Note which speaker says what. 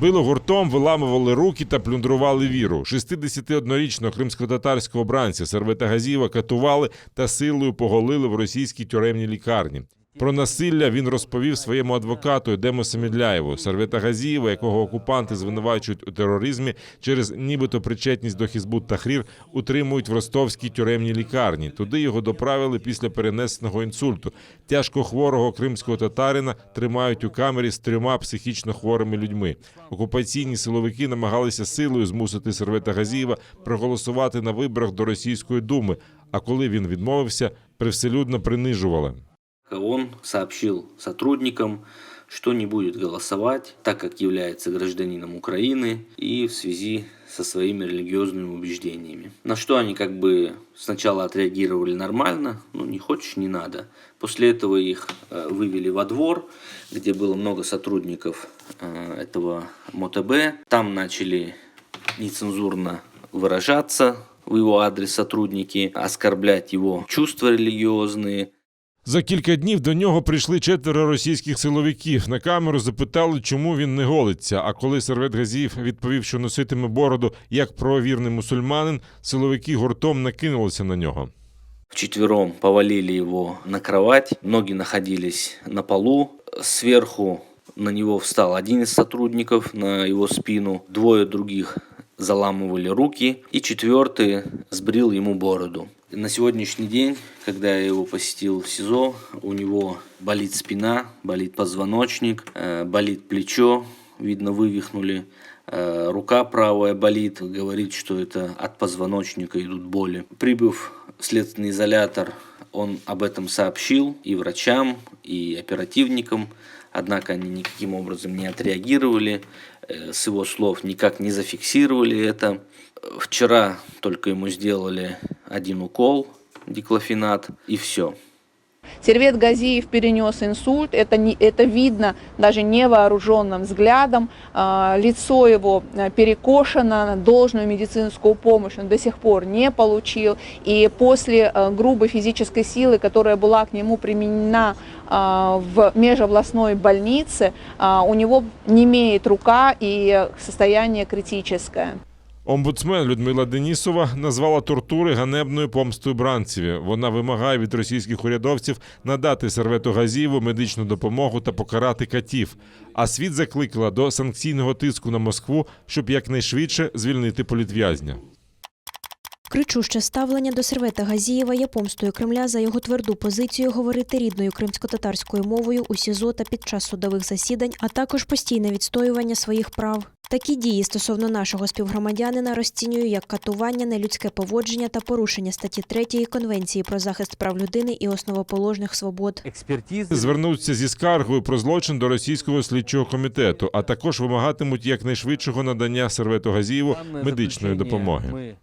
Speaker 1: Били гуртом, виламували руки та плюндрували віру. 61-річного кримськотатарського обранця Сервета Газієва катували та силою поголили в російській тюремній лікарні. Про насилля він розповів своєму адвокату Едему Самідляєву. Сервета Газієва, якого окупанти звинувачують у тероризмі через нібито причетність до Хізбут-Тахрір, утримують в ростовській тюремній лікарні. Туди його доправили після перенесеного інсульту. Тяжко хворого кримського татарина тримають у камері з 3 психічно хворими людьми. Окупаційні силовики намагалися силою змусити Сервета Газієва проголосувати на виборах до Російської думи, а коли він відмовився, привселюдно принижували.
Speaker 2: Он сообщил сотрудникам, что не будет голосовать, так как является гражданином Украины и в связи со своими религиозными убеждениями. На что они как бы сначала отреагировали нормально, не хочешь, не надо. После этого их вывели во двор, где было много сотрудников этого МОТБ. Там начали нецензурно выражаться в его адрес сотрудники, оскорблять его чувства религиозные.
Speaker 1: За кілька днів до нього прийшли 4 російських силовиків. На камеру запитали, чому він не голиться. А коли Сервет Газієв відповів, що носитиме бороду як правовірний мусульманин, силовики гуртом накинулися на нього.
Speaker 2: Вчетвером повалили его на кровать, ноги находились на полу. Сверху на него встал один из сотрудников, на его спину. 2 других заламывали руки, и 4-й сбрил ему бороду. На сегодняшний день, когда я его посетил в СИЗО, у него болит спина, болит позвоночник, болит плечо, видно, вывихнули. Рука правая болит, говорит, что это от позвоночника идут боли. Прибыв в следственный изолятор, он об этом сообщил и врачам, и оперативникам, однако они никаким образом не отреагировали, с его слов никак не зафиксировали это. Вчера только ему сделали 1 укол, диклофенак, и все.
Speaker 3: Сервет Газиев перенес инсульт, это видно даже невооруженным взглядом. Лицо его перекошено, должную медицинскую помощь он до сих пор не получил. И после грубой физической силы, которая была к нему применена в межобластной больнице, у него немеет рука и состояние критическое.
Speaker 1: Омбудсмен Людмила Денісова назвала тортури ганебною помстою бранцеві. Вона вимагає від російських урядовців надати Сервету Газієву медичну допомогу та покарати катів. А світ закликала до санкційного тиску на Москву, щоб якнайшвидше звільнити політв'язня.
Speaker 4: Кричуще ставлення до Сервета Газієва є помстою Кремля за його тверду позицію говорити рідною кримськотатарською мовою у СІЗО та під час судових засідань, а також постійне відстоювання своїх прав. Такі дії стосовно нашого співгромадянина розцінюю як катування, нелюдське поводження та порушення статті 3 Конвенції про захист прав людини і основоположних свобод.
Speaker 1: Звернуться зі скаргою про злочин до Російського слідчого комітету, а також вимагатимуть якнайшвидшого надання Сервету Газієву медичної допомоги.